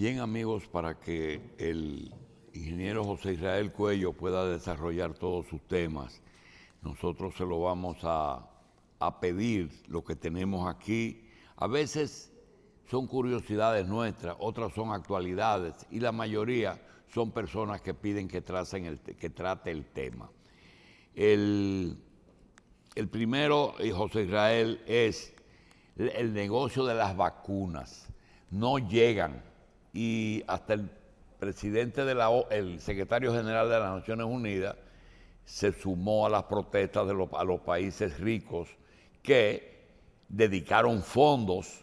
Bien, amigos, para que el ingeniero José Israel Cuello pueda desarrollar todos sus temas, nosotros se lo vamos a pedir lo que tenemos aquí. A veces son curiosidades nuestras, otras son actualidades y la mayoría son personas que piden que trate el tema. El primero, José Israel, es el negocio de las vacunas. No llegan y hasta el presidente el secretario general de las Naciones Unidas se sumó a las protestas a los países ricos que dedicaron fondos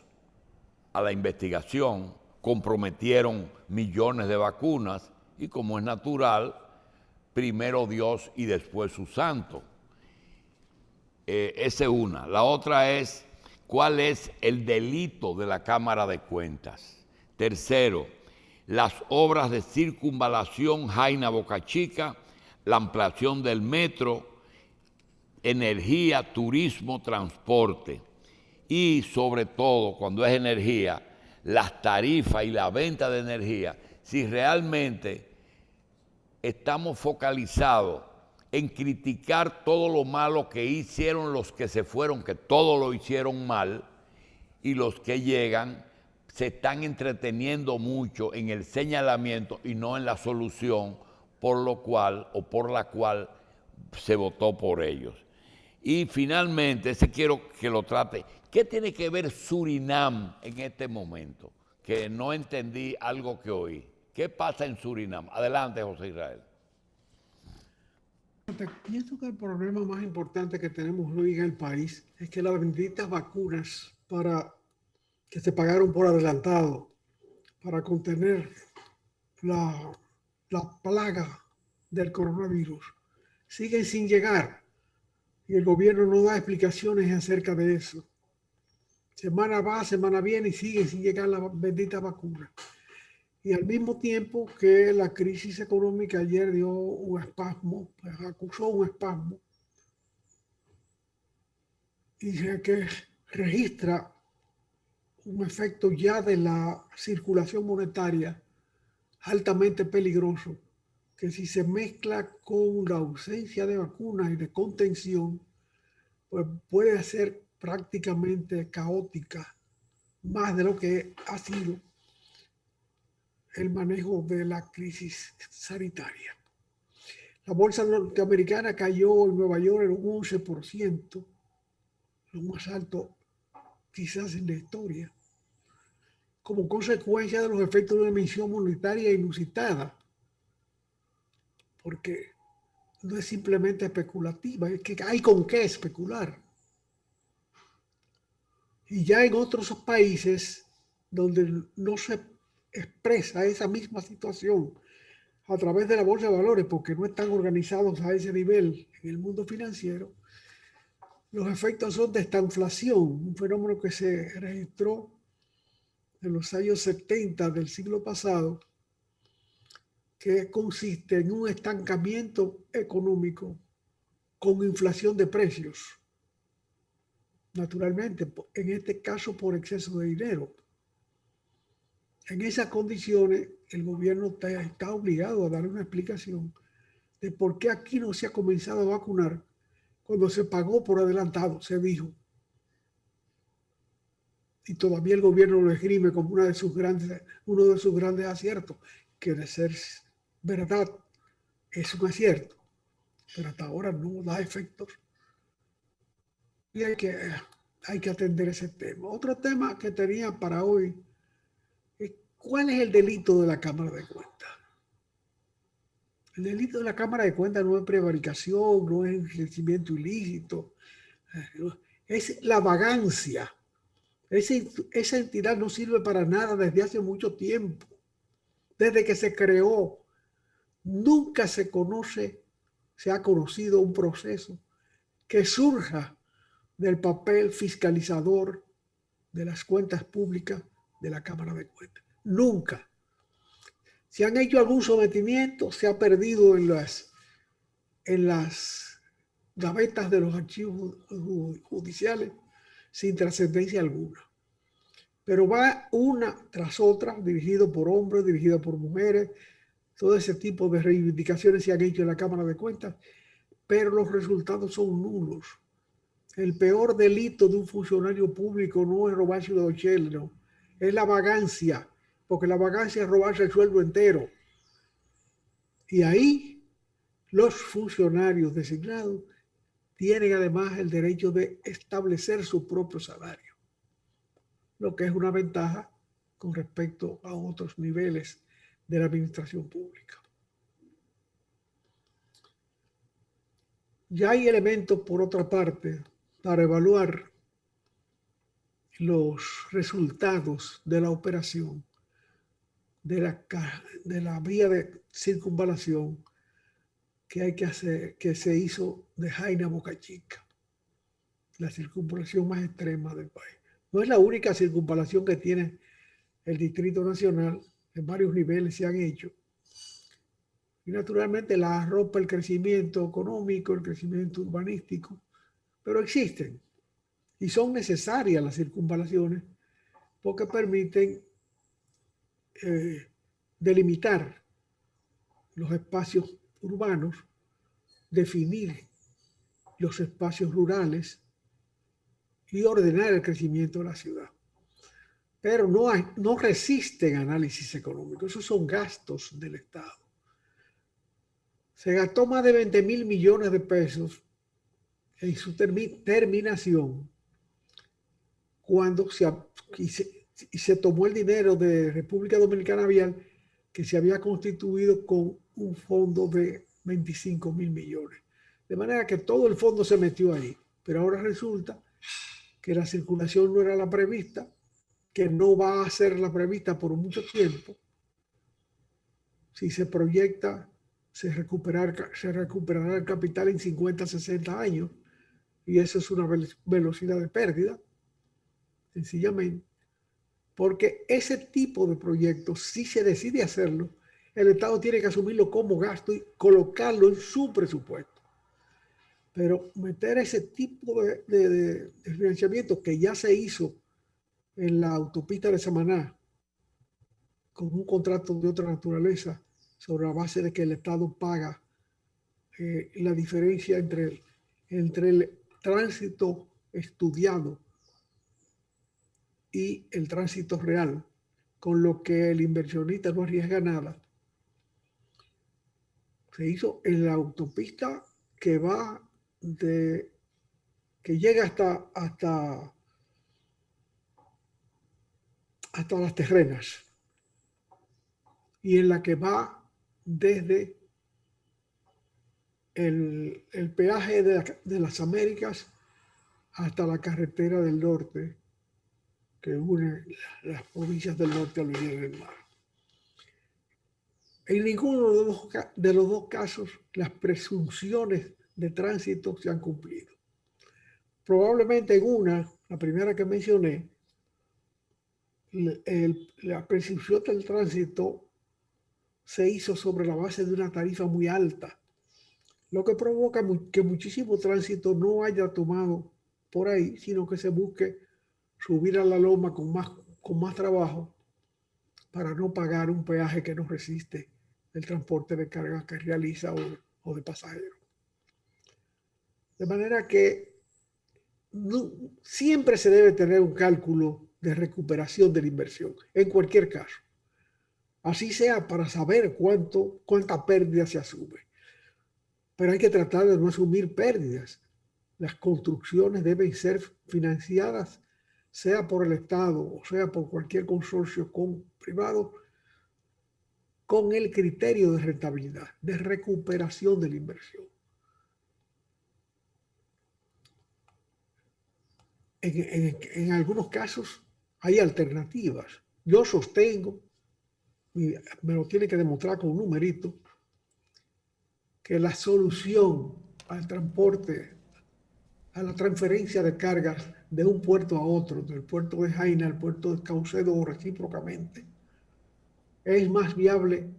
a la investigación, comprometieron millones de vacunas y, como es natural, primero Dios y después su santo. Esa es una. La otra es, ¿cuál es el delito de la Cámara de Cuentas? Tercero, las obras de circunvalación Jaina-Boca Chica, la ampliación del metro, energía, turismo, transporte. Y sobre todo, cuando es energía, las tarifas y la venta de energía, si realmente estamos focalizados en criticar todo lo malo que hicieron los que se fueron, que todo lo hicieron mal, y los que llegan se están entreteniendo mucho en el señalamiento y no en la solución por la cual se votó por ellos. Y finalmente, ese quiero que lo trate. ¿Qué tiene que ver Surinam en este momento? Que no entendí algo que oí. ¿Qué pasa en Surinam? Adelante, José Israel. Pienso que el problema más importante que tenemos hoy en el país es que las benditas vacunas que se pagaron por adelantado para contener la, la plaga del coronavirus siguen sin llegar y el gobierno no da explicaciones acerca de eso. Semana va, semana viene y siguen sin llegar las benditas vacunas. Y al mismo tiempo que la crisis económica ayer dio un espasmo, pues acusó un espasmo, y que registra un efecto ya de la circulación monetaria altamente peligroso, que si se mezcla con la ausencia de vacunas y de contención, pues puede ser prácticamente caótica, más de lo que ha sido el manejo de la crisis sanitaria. La bolsa norteamericana cayó en Nueva York en un 11%, lo más alto quizás en la historia, como consecuencia de los efectos de una emisión monetaria inusitada, porque no es simplemente especulativa, es que hay con qué especular. Y ya en otros países donde no se expresa esa misma situación a través de la bolsa de valores, porque no están organizados a ese nivel en el mundo financiero, los efectos son de estanflación, un fenómeno que se registró en los años 70 del siglo pasado, que consiste en un estancamiento económico con inflación de precios. Naturalmente, en este caso por exceso de dinero. En esas condiciones, el gobierno está obligado a dar una explicación de por qué aquí no se ha comenzado a vacunar cuando se pagó por adelantado, se dijo. Y todavía el gobierno lo esgrime como uno de sus grandes aciertos, que de ser verdad es un acierto, pero hasta ahora no da efectos. Y hay que atender ese tema. Otro tema que tenía para hoy es cuál es el delito de la Cámara de Cuentas. El delito de la Cámara de Cuentas no es prevaricación, no es enriquecimiento ilícito, es la vagancia. Esa entidad no sirve para nada desde hace mucho tiempo. Desde que se creó, nunca se ha conocido un proceso que surja del papel fiscalizador de las cuentas públicas de la Cámara de Cuentas. Nunca. Si han hecho algún sometimiento, se ha perdido en las gavetas de los archivos judiciales sin trascendencia alguna. pero va una tras otra, dirigido por hombres, dirigido por mujeres. Todo ese tipo de reivindicaciones se han hecho en la Cámara de Cuentas, pero los resultados son nulos. El peor delito de un funcionario público no es robarse los cheles, no. Es la vagancia, porque la vagancia es robarse el sueldo entero. Y ahí los funcionarios designados tienen además el derecho de establecer su propio salario, lo que es una ventaja con respecto a otros niveles de la administración pública. Ya hay elementos, por otra parte, para evaluar los resultados de la operación de la vía de circunvalación que hay que hacer, que se hizo de Jaina a Boca Chica, la circunvalación más extrema del país. No es la única circunvalación que tiene el Distrito Nacional, en varios niveles se han hecho. Y naturalmente la rompe el crecimiento económico, el crecimiento urbanístico, pero existen y son necesarias las circunvalaciones porque permiten delimitar los espacios urbanos, definir los espacios rurales y ordenar el crecimiento de la ciudad. Pero no resisten análisis económicos, esos son gastos del Estado. Se gastó más de 20.000 millones de pesos en su terminación cuando se tomó el dinero de República Dominicana Vial, que se había constituido con un fondo de 25.000 millones. De manera que todo el fondo se metió ahí. Pero ahora resulta que la circulación no era la prevista, que no va a ser la prevista por mucho tiempo. Si se proyecta, se recuperará el capital en 50, 60 años, y eso es una velocidad de pérdida, sencillamente, porque ese tipo de proyectos, si se decide hacerlo, el Estado tiene que asumirlo como gasto y colocarlo en su presupuesto. Pero meter ese tipo de financiamiento que ya se hizo en la autopista de Samaná, con un contrato de otra naturaleza, sobre la base de que el Estado paga la diferencia entre el tránsito estudiado y el tránsito real, con lo que el inversionista no arriesga nada. Se hizo en la autopista que llega hasta las Terrenas, y en la que va desde el peaje de las Américas hasta la carretera del norte que une las provincias del norte a la orilla del mar. En ninguno de los dos casos las presunciones de tránsito se han cumplido. Probablemente en una, la primera que mencioné, la presunción del tránsito se hizo sobre la base de una tarifa muy alta, lo que provoca que muchísimo tránsito no haya tomado por ahí, sino que se busque subir a la loma con más trabajo para no pagar un peaje que no resiste el transporte de carga que realiza o de pasajeros. De manera que siempre se debe tener un cálculo de recuperación de la inversión, en cualquier caso. Así sea para saber cuánta pérdida se asume. Pero hay que tratar de no asumir pérdidas. Las construcciones deben ser financiadas, sea por el Estado o sea por cualquier consorcio privado, con el criterio de rentabilidad, de recuperación de la inversión. En algunos casos hay alternativas. Yo sostengo, y me lo tiene que demostrar con un numerito, que la solución al transporte, a la transferencia de cargas de un puerto a otro, del puerto de Jaina al puerto de Caucedo o recíprocamente, es más viable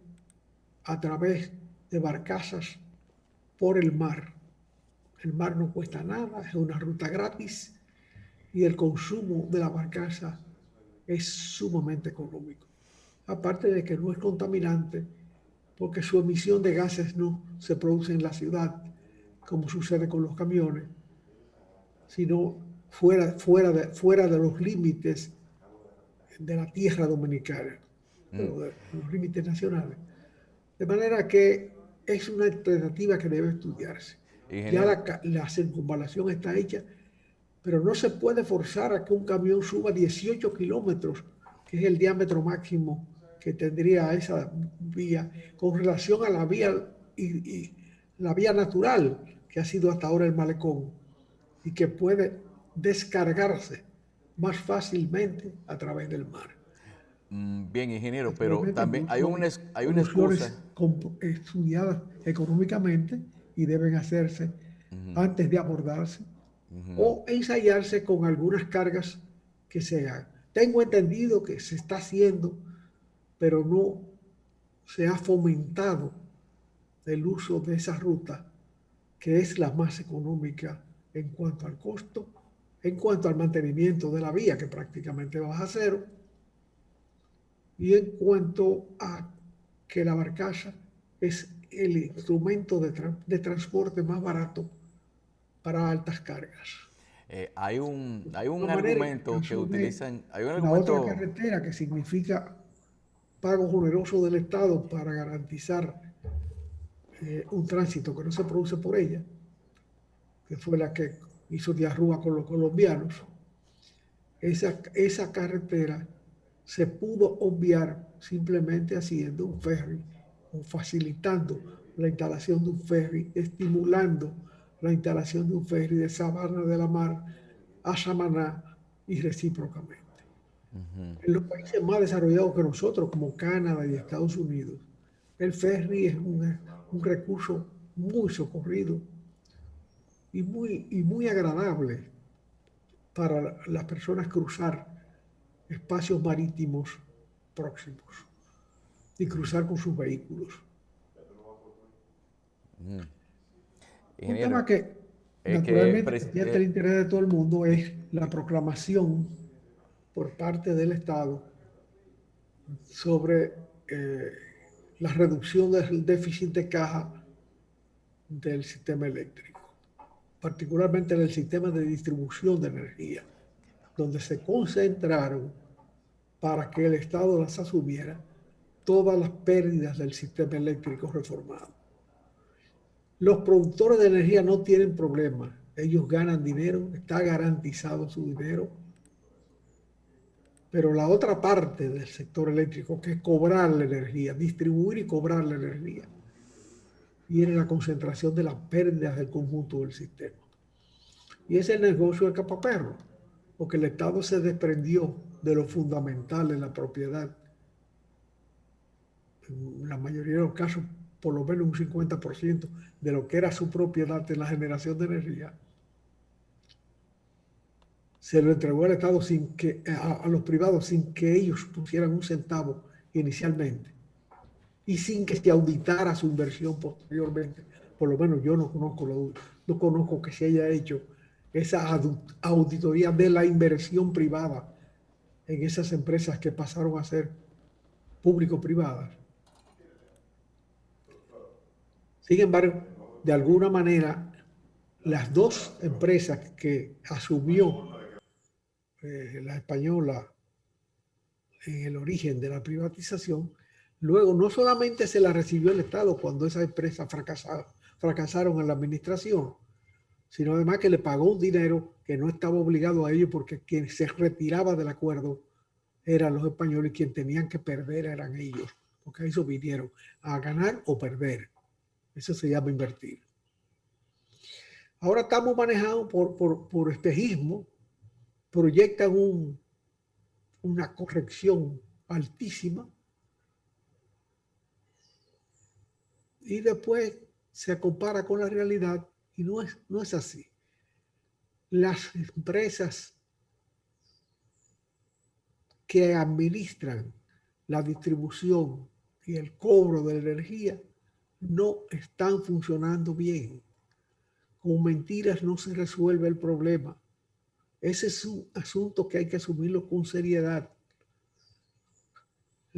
a través de barcazas por el mar. El mar no cuesta nada, es una ruta gratis y el consumo de la barcaza es sumamente económico. Aparte de que no es contaminante, porque su emisión de gases no se produce en la ciudad, como sucede con los camiones, sino fuera de los límites de la tierra dominicana, de los límites nacionales. De manera que es una alternativa que debe estudiarse. Ya Ingeniero, la circunvalación está hecha, pero no se puede forzar a que un camión suba 18 kilómetros, que es el diámetro máximo que tendría esa vía, con relación a la vía y la vía natural que ha sido hasta ahora el malecón y que puede descargarse más fácilmente a través del mar. bien, ingeniero, pero Naturalmente, también no hay son hay una soluciones excusa. estudiadas económicamente y deben hacerse antes de abordarse o ensayarse con algunas cargas que se hagan. Tengo entendido que se está haciendo, pero no se ha fomentado el uso de esa ruta, que es la más económica en cuanto al costo, en cuanto al mantenimiento de la vía, que prácticamente baja a cero, y en cuanto a que la barcaza es el instrumento de transporte más barato para altas cargas. Hay De un manera, en el argumento que caso de utilizan, hay un la otra argumento, carretera, que significa pago generoso del Estado para garantizar un tránsito que no se produce por ella, que fue la que hizo Díaz Rúa con los colombianos, esa carretera se pudo obviar simplemente haciendo un ferry o facilitando la instalación de un ferry, estimulando la instalación de un ferry de Sabana de la Mar a Samaná y recíprocamente. En los países más desarrollados que nosotros, como Canadá y Estados Unidos, el ferry es un recurso muy socorrido y muy agradable para las personas cruzar espacios marítimos próximos y cruzar con sus vehículos. Un tema ingeniero, que es que naturalmente despierta el interés de todo el mundo es la proclamación por parte del Estado sobre la reducción del déficit de caja del sistema eléctrico, particularmente en el sistema de distribución de energía, donde se concentraron para que el Estado las asumiera todas las pérdidas del sistema eléctrico reformado. Los productores de energía no tienen problema, ellos ganan dinero, está garantizado su dinero, pero la otra parte del sector eléctrico, que es cobrar la energía, distribuir y cobrar la energía, viene la concentración de las pérdidas del conjunto del sistema. Y ese es el negocio del capaperro, porque el Estado se desprendió de lo fundamental en la propiedad. En la mayoría de los casos, por lo menos un 50% de lo que era su propiedad en la generación de energía, se lo entregó al Estado a los privados sin que ellos pusieran un centavo inicialmente y sin que se auditara su inversión posteriormente. Por lo menos yo no conozco que se haya hecho esa auditoría de la inversión privada en esas empresas que pasaron a ser público-privadas. Sin embargo, de alguna manera, las dos empresas que asumió la española en el origen de la privatización, luego no solamente se la recibió el Estado cuando esas empresas fracasaron en la administración, sino además que le pagó un dinero que no estaba obligado a ellos, porque quien se retiraba del acuerdo eran los españoles y quien tenían que perder eran ellos, porque a eso vinieron, a ganar o perder. Eso se llama invertir. Ahora estamos manejados por espejismo, proyectan una corrección altísima y después se compara con la realidad y no es así. Las empresas que administran la distribución y el cobro de la energía no están funcionando bien. Con mentiras no se resuelve el problema. Ese es un asunto que hay que asumirlo con seriedad.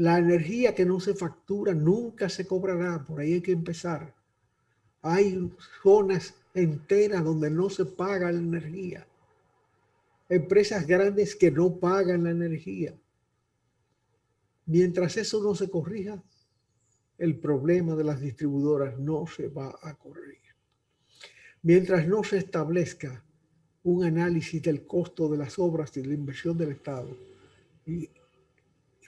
La energía que no se factura nunca se cobrará, por ahí hay que empezar. Hay zonas enteras donde no se paga la energía. Empresas grandes que no pagan la energía. Mientras eso no se corrija, el problema de las distribuidoras no se va a corregir. Mientras no se establezca un análisis del costo de las obras y de la inversión del Estado y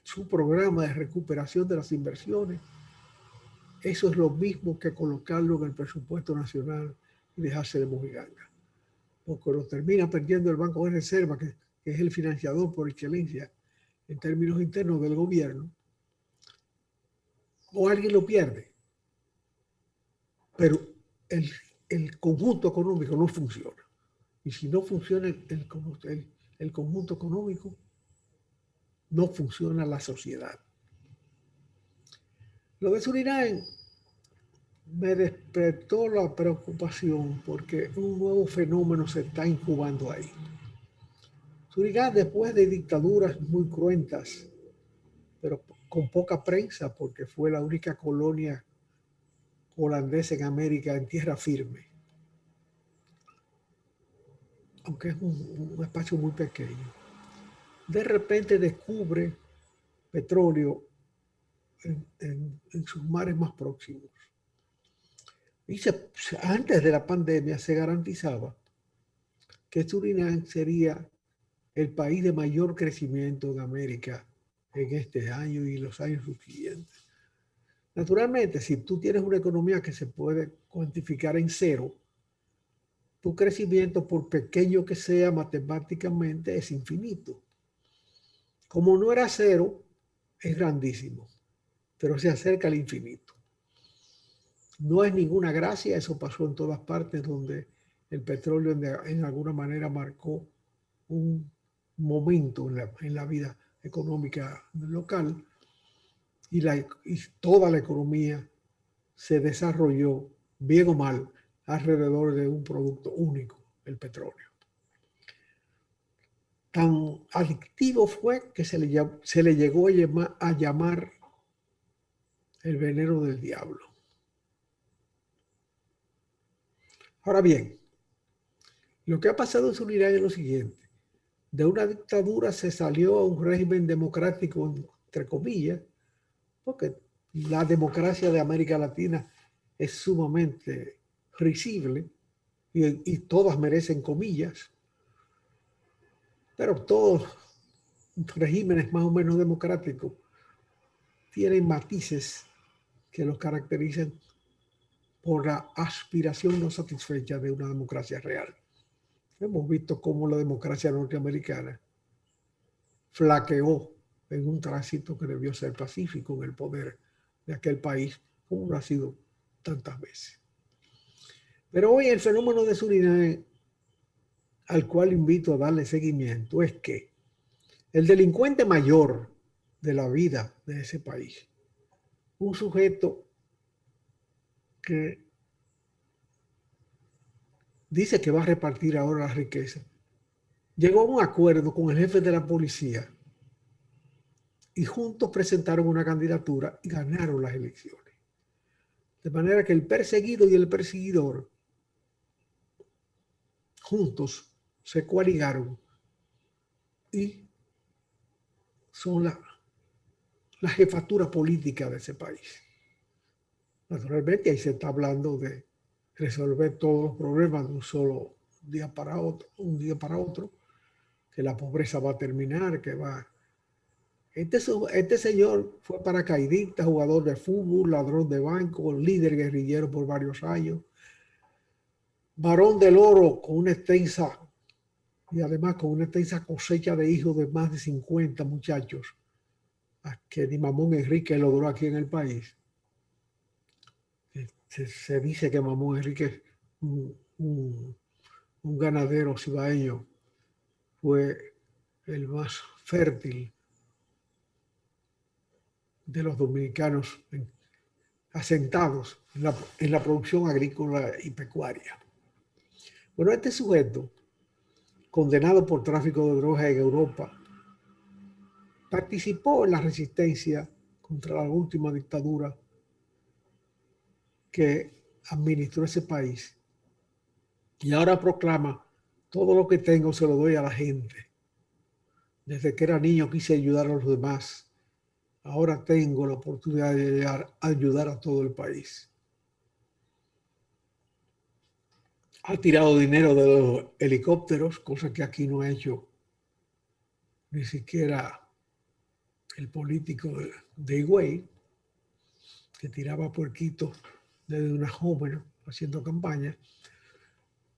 su programa de recuperación de las inversiones, eso es lo mismo que colocarlo en el presupuesto nacional y dejarse de mojiganga. Porque lo termina perdiendo el Banco de Reserva, que es el financiador por excelencia en términos internos del gobierno, o alguien lo pierde. Pero el conjunto económico no funciona. Y si no funciona el conjunto económico, no funciona la sociedad. Lo de Surinam me despertó la preocupación porque un nuevo fenómeno se está incubando ahí. Surinam, después de dictaduras muy cruentas, pero con poca prensa, porque fue la única colonia holandesa en América en tierra firme, aunque es un espacio muy pequeño, de repente descubre petróleo en sus mares más próximos. Y antes de la pandemia se garantizaba que Surinam sería el país de mayor crecimiento en América en este año y los años subsiguientes. Naturalmente, si tú tienes una economía que se puede cuantificar en cero, tu crecimiento, por pequeño que sea matemáticamente, es infinito. Como no era cero, es grandísimo, pero se acerca al infinito. No es ninguna gracia, eso pasó en todas partes donde el petróleo en alguna manera marcó un momento en la vida económica local y toda la economía se desarrolló, bien o mal, alrededor de un producto único, el petróleo. Tan adictivo fue que se le llegó a llamar el veneno del diablo. Ahora bien, lo que ha pasado en Surinam es lo siguiente. De una dictadura se salió a un régimen democrático, entre comillas, porque la democracia de América Latina es sumamente risible y todas merecen comillas, pero todos regímenes más o menos democráticos tienen matices que los caracterizan por la aspiración no satisfecha de una democracia real. Hemos visto cómo la democracia norteamericana flaqueó en un tránsito que debió ser pacífico en el poder de aquel país, como lo ha sido tantas veces. Pero hoy el fenómeno de Surinam, al cual invito a darle seguimiento, es que el delincuente mayor de la vida de ese país, un sujeto que dice que va a repartir ahora la riqueza, llegó a un acuerdo con el jefe de la policía y juntos presentaron una candidatura y ganaron las elecciones. De manera que el perseguido y el perseguidor juntos se coaligaron y son la jefatura política de ese país. Naturalmente ahí se está hablando de resolver todos los problemas de un solo día para otro, que la pobreza va a terminar, que va... Este señor fue paracaidista, jugador de fútbol, ladrón de banco, líder guerrillero por varios años, varón del oro con una extensa, y además con una extensa cosecha de hijos de más de 50 muchachos, que ni Mamón Enrique logró aquí en el país. Se dice que Mamón Enrique es un ganadero cibaeño, fue el más fértil de los dominicanos asentados en la producción agrícola y pecuaria. Bueno, este sujeto, condenado por tráfico de drogas en Europa, participó en la resistencia contra la última dictadura que administró ese país. Y ahora proclama, todo lo que tengo se lo doy a la gente. Desde que era niño quise ayudar a los demás. Ahora tengo la oportunidad de ayudar a todo el país. Ha tirado dinero de los helicópteros, cosa que aquí no ha hecho ni siquiera el político de Higüey, que tiraba puerquitos desde una joven haciendo campaña.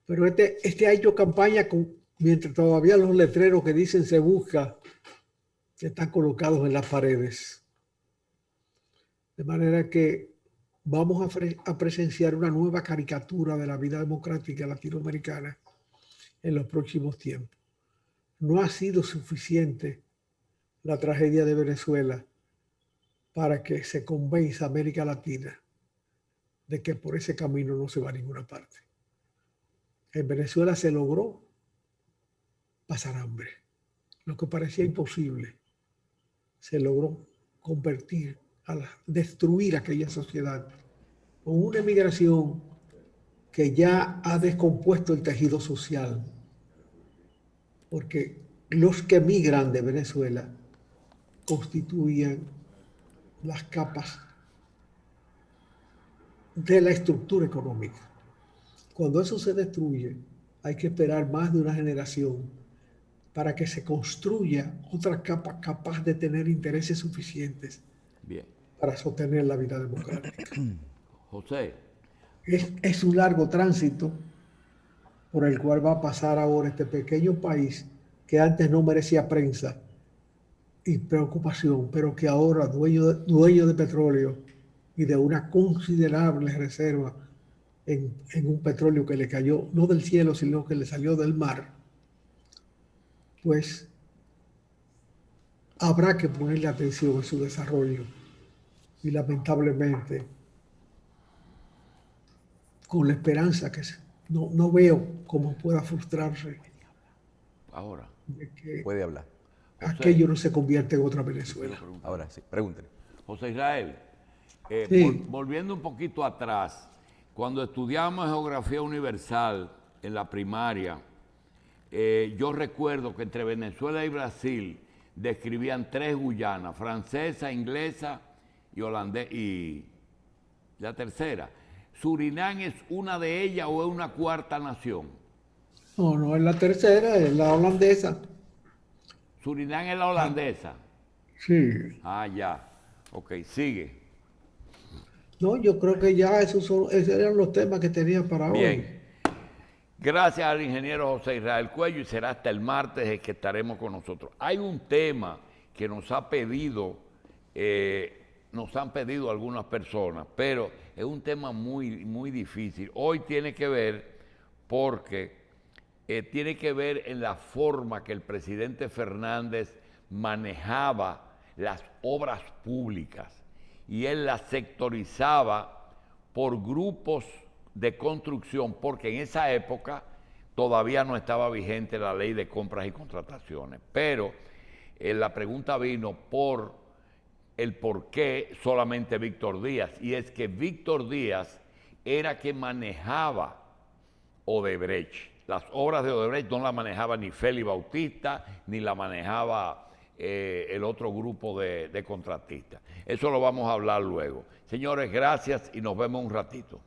Pero este ha hecho campaña mientras todavía los letreros que dicen se busca que están colocados en las paredes. De manera que vamos a presenciar una nueva caricatura de la vida democrática latinoamericana en los próximos tiempos. No ha sido suficiente la tragedia de Venezuela para que se convenza a América Latina de que por ese camino no se va a ninguna parte. En Venezuela se logró pasar hambre. Lo que parecía imposible se logró convertir, destruir aquella sociedad con una emigración que ya ha descompuesto el tejido social, porque los que emigran de Venezuela constituían las capas de la estructura económica. Cuando eso se destruye, hay que esperar más de una generación para que se construya otra capa capaz de tener intereses suficientes para sostener la vida democrática. José. Es un largo tránsito por el cual va a pasar ahora este pequeño país que antes no merecía prensa y preocupación, pero que ahora dueño de petróleo y de una considerable reserva en un petróleo que le cayó, no del cielo, sino que le salió del mar, pues habrá que ponerle atención a su desarrollo. Y lamentablemente, con la esperanza que no veo cómo pueda frustrarse Ahora de que puede hablar. aquello no se convierte en otra Venezuela. Ahora sí, pregúntele. José Israel, Sí. volviendo un poquito atrás, cuando estudiamos geografía universal en la primaria, yo recuerdo que entre Venezuela y Brasil describían 3 Guyanas, francesa, inglesa y holandesa, y la tercera. ¿Surinam es una de ellas o es una cuarta nación? No es la tercera, es la holandesa. Surinam es la holandesa. Sí. Ah, ya. Ok, sigue. No, yo creo que ya esos eran los temas que tenía para hoy. Bien. Gracias al ingeniero José Israel Cuello, y será hasta el martes que estaremos con nosotros. Hay un tema que nos han pedido algunas personas, pero es un tema muy, muy difícil. Hoy tiene que ver tiene que ver en la forma que el presidente Fernández manejaba las obras públicas, y él las sectorizaba por grupos de construcción, porque en esa época todavía no estaba vigente la ley de compras y contrataciones. Pero la pregunta vino por el por qué solamente Víctor Díaz, y es que Víctor Díaz era quien manejaba Odebrecht. Las obras de Odebrecht no las manejaba ni Félix Bautista, ni la manejaba el otro grupo de contratistas. Eso lo vamos a hablar luego. Señores, gracias y nos vemos un ratito.